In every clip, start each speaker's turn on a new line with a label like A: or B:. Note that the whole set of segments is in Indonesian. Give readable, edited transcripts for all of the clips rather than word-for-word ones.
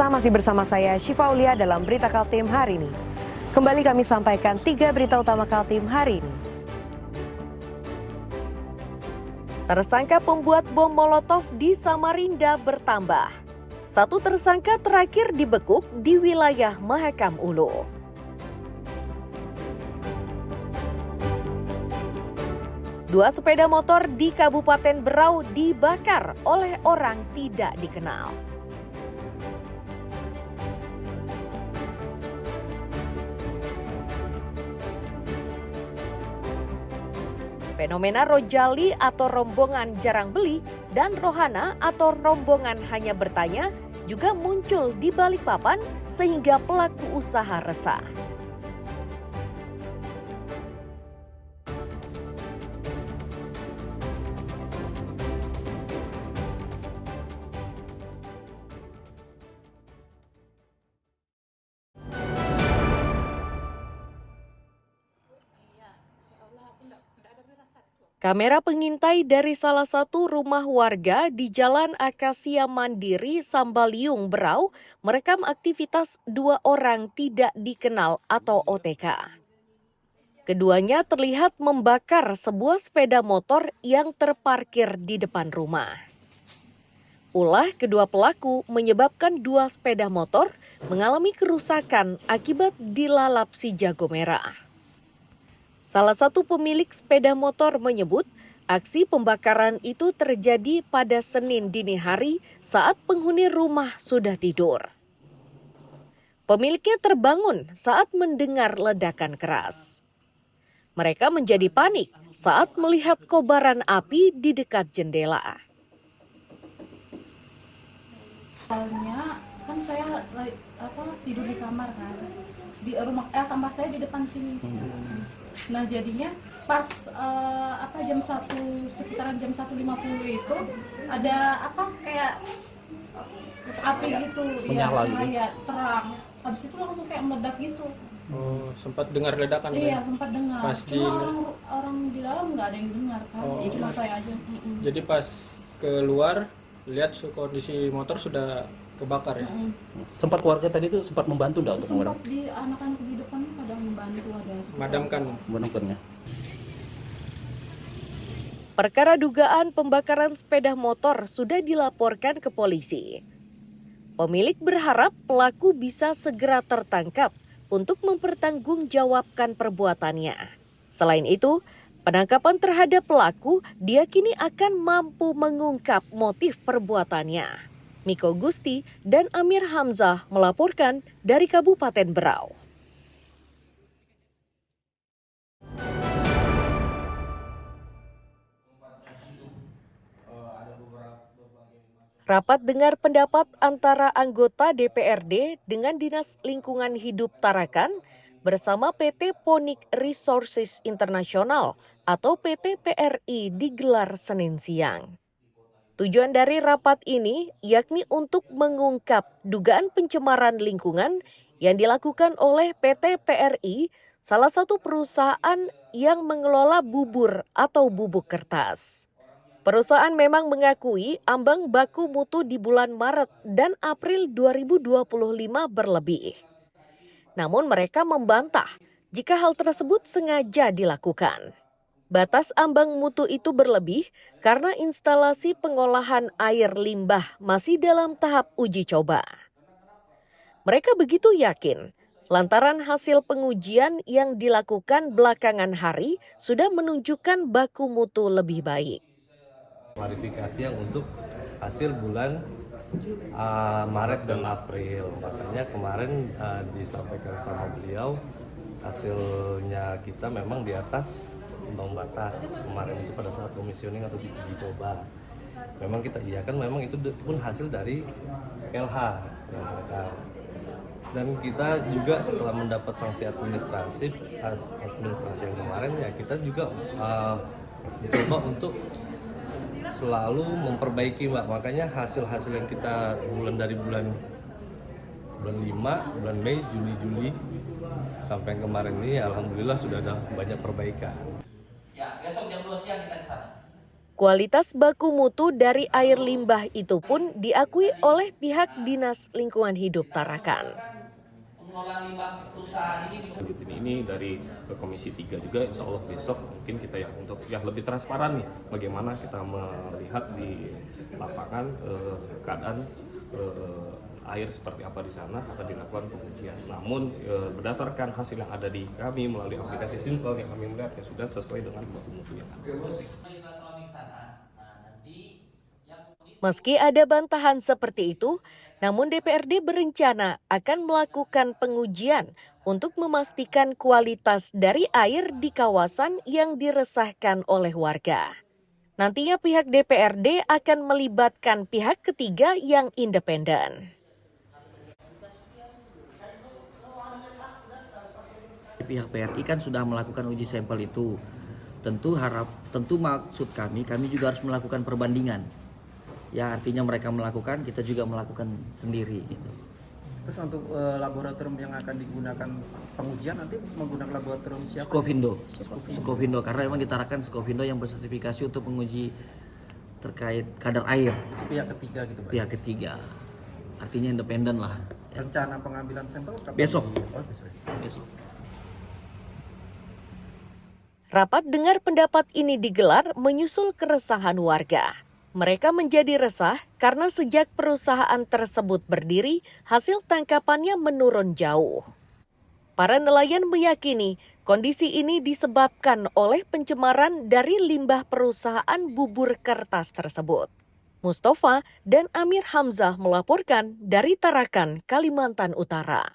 A: Pemirsa, masih bersama saya Syifa Aulia dalam Berita Kaltim hari ini. Kembali kami sampaikan 3 berita utama Kaltim hari ini. Tersangka pembuat bom Molotov di Samarinda bertambah. Satu tersangka terakhir dibekuk di wilayah Mahakam Ulu. Dua sepeda motor di Kabupaten Berau dibakar oleh orang tidak dikenal. Fenomena Rojali atau rombongan jarang beli dan Rohana atau rombongan hanya bertanya juga muncul di Balikpapan sehingga pelaku usaha resah. Kamera pengintai dari salah satu rumah warga di Jalan Akasia Mandiri, Sambaliung, Berau merekam aktivitas dua orang tidak dikenal atau OTK. Keduanya terlihat membakar sebuah sepeda motor yang terparkir di depan rumah. Ulah kedua pelaku menyebabkan dua sepeda motor mengalami kerusakan akibat dilalap si jago merah. Salah satu pemilik sepeda motor menyebut aksi pembakaran itu terjadi pada Senin dini hari saat penghuni rumah sudah tidur. Pemiliknya terbangun saat mendengar ledakan keras. Mereka menjadi panik saat melihat kobaran api di dekat jendela.
B: Awalnya kan saya tidur di kamar kan, di rumah kamar saya di depan sini. Nah jadinya pas sekitaran jam 1.50 itu ada kayak api gitu,
C: menyala gitu.
B: Ya terang. Habis itu langsung kayak meledak gitu.
C: Oh, sempat dengar ledakan?
B: Iya, sempat dengar.
C: Pas
B: Cuma orang di dalam nggak ada yang dengar kan. Cuma saya aja.
C: Jadi pas keluar lihat kondisi motor sudah kebakar ya.
D: Sempat keluarga tadi itu sempat membantu enggak untuk
B: Sempat di anak-anak di depan kadang membantu ada.
C: Madamkan.
A: Perkara dugaan pembakaran sepeda motor sudah dilaporkan ke polisi. Pemilik berharap pelaku bisa segera tertangkap untuk mempertanggungjawabkan perbuatannya. Selain itu, penangkapan terhadap pelaku diyakini akan mampu mengungkap motif perbuatannya. Miko Gusti dan Amir Hamzah melaporkan dari Kabupaten Berau. Rapat dengar pendapat antara anggota DPRD dengan Dinas Lingkungan Hidup Tarakan bersama PT Ponic Resources International atau PT PRI digelar Senin siang. Tujuan dari rapat ini yakni untuk mengungkap dugaan pencemaran lingkungan yang dilakukan oleh PT PRI, salah satu perusahaan yang mengelola bubur atau bubuk kertas. Perusahaan memang mengakui ambang baku mutu di bulan Maret dan April 2025 berlebih. Namun mereka membantah jika hal tersebut sengaja dilakukan. Batas ambang mutu itu berlebih karena instalasi pengolahan air limbah masih dalam tahap uji coba. Mereka begitu yakin lantaran hasil pengujian yang dilakukan belakangan hari sudah menunjukkan baku mutu lebih baik.
E: Klarifikasi yang untuk hasil bulan Maret dan April, makanya kemarin disampaikan sama beliau hasilnya kita memang di atas ambang batas kemarin itu pada saat commissioning atau uji coba. Memang kita iakan memang itu pun hasil dari LH dan kita juga setelah mendapat sanksi administrasi yang kemarin ya kita juga mencoba untuk selalu memperbaiki makanya hasil-hasil yang kita dari bulan 5, bulan Mei, Juni sampai kemarin ini alhamdulillah sudah ada banyak perbaikan.
F: Ya, besok jam 2 siang kita ke sana.
A: Kualitas baku mutu dari air limbah itu pun diakui oleh pihak Dinas Lingkungan Hidup Tarakan.
F: Ini dari Komisi 3 juga, insya Allah besok mungkin kita yang untuk lebih transparan nih, bagaimana kita melihat di lapangan keadaan air seperti apa di sana akan dilakukan pengujian. Namun berdasarkan hasil yang ada di kami melalui aplikasi Simple yang kami melihat ya sudah sesuai dengan baku mutu yang ada.
A: Meski ada bantahan seperti itu, namun DPRD berencana akan melakukan pengujian untuk memastikan kualitas dari air di kawasan yang diresahkan oleh warga. Nantinya pihak DPRD akan melibatkan pihak ketiga yang independen.
G: Pihak PRI kan sudah melakukan uji sampel itu. Tentu maksud kami juga harus melakukan perbandingan. Ya artinya mereka melakukan, kita juga melakukan sendiri gitu.
H: Terus untuk laboratorium yang akan digunakan pengujian nanti menggunakan laboratorium siapa?
G: Skovindo karena memang ditarakan Skovindo yang bersertifikasi untuk menguji terkait kadar air.
H: Pihak ketiga gitu, Pak?
G: Pihak ketiga, artinya independen lah.
H: Rencana pengambilan sampel kapan?
G: Besok.
H: Besok.
A: Rapat dengar pendapat ini digelar menyusul keresahan warga. Mereka menjadi resah karena sejak perusahaan tersebut berdiri, hasil tangkapannya menurun jauh. Para nelayan meyakini kondisi ini disebabkan oleh pencemaran dari limbah perusahaan bubur kertas tersebut. Mustafa dan Amir Hamzah melaporkan dari Tarakan, Kalimantan Utara.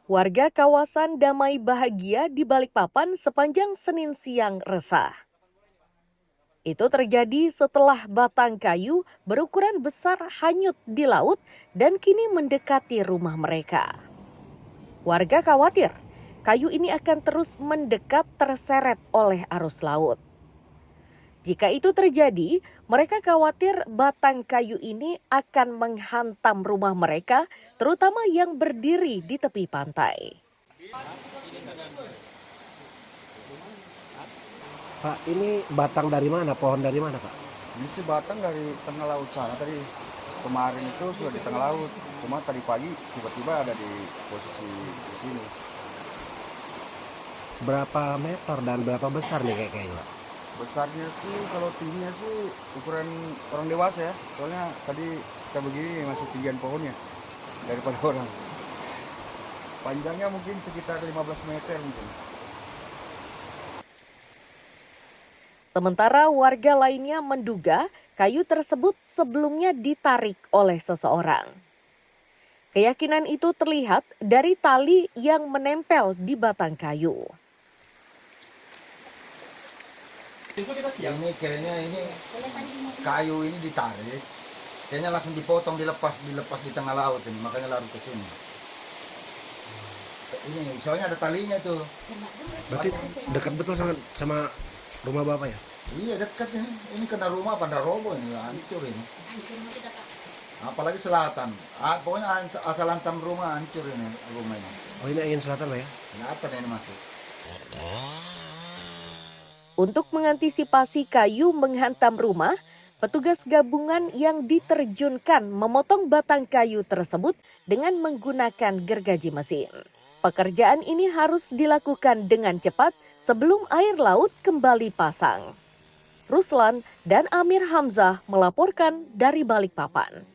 A: Warga kawasan Damai Bahagia di Balikpapan sepanjang Senin siang resah. Itu terjadi setelah batang kayu berukuran besar hanyut di laut dan kini mendekati rumah mereka. Warga khawatir kayu ini akan terus mendekat terseret oleh arus laut. Jika itu terjadi, mereka khawatir batang kayu ini akan menghantam rumah mereka, terutama yang berdiri di tepi pantai.
I: Pak, ini batang dari mana? Pohon dari mana, Pak?
J: Ini sih batang dari tengah laut sana tadi. Kemarin itu sudah di tengah laut. Cuma tadi pagi tiba-tiba ada di posisi di sini.
I: Berapa meter dan berapa besar nih kayaknya, Pak?
J: Besarnya sih kalau tingginya sih ukuran orang dewasa ya. Soalnya tadi kita begini masih tinggian pohonnya daripada orang. Panjangnya mungkin sekitar 15 meter mungkin.
A: Sementara warga lainnya menduga kayu tersebut sebelumnya ditarik oleh seseorang. Keyakinan itu terlihat dari tali yang menempel di batang kayu.
H: Ini kayaknya kayu ini ditarik, kayaknya langsung dipotong, dilepas di tengah laut ini, makanya lari ke sini. Ini soalnya ada talinya tuh.
I: Berarti dekat betul sama rumah Bapak ya?
H: Iya dekat ini. Ini kena rumah pada roboh ini, hancur ini. Apalagi selatan. Pokoknya asal hantam rumah hancur ini rumah ini.
I: Oh ini angin selatan Pak ya?
H: Selatan ini masuk.
A: Untuk mengantisipasi kayu menghantam rumah, petugas gabungan yang diterjunkan memotong batang kayu tersebut dengan menggunakan gergaji mesin. Pekerjaan ini harus dilakukan dengan cepat sebelum air laut kembali pasang. Ruslan dan Amir Hamzah melaporkan dari Balikpapan.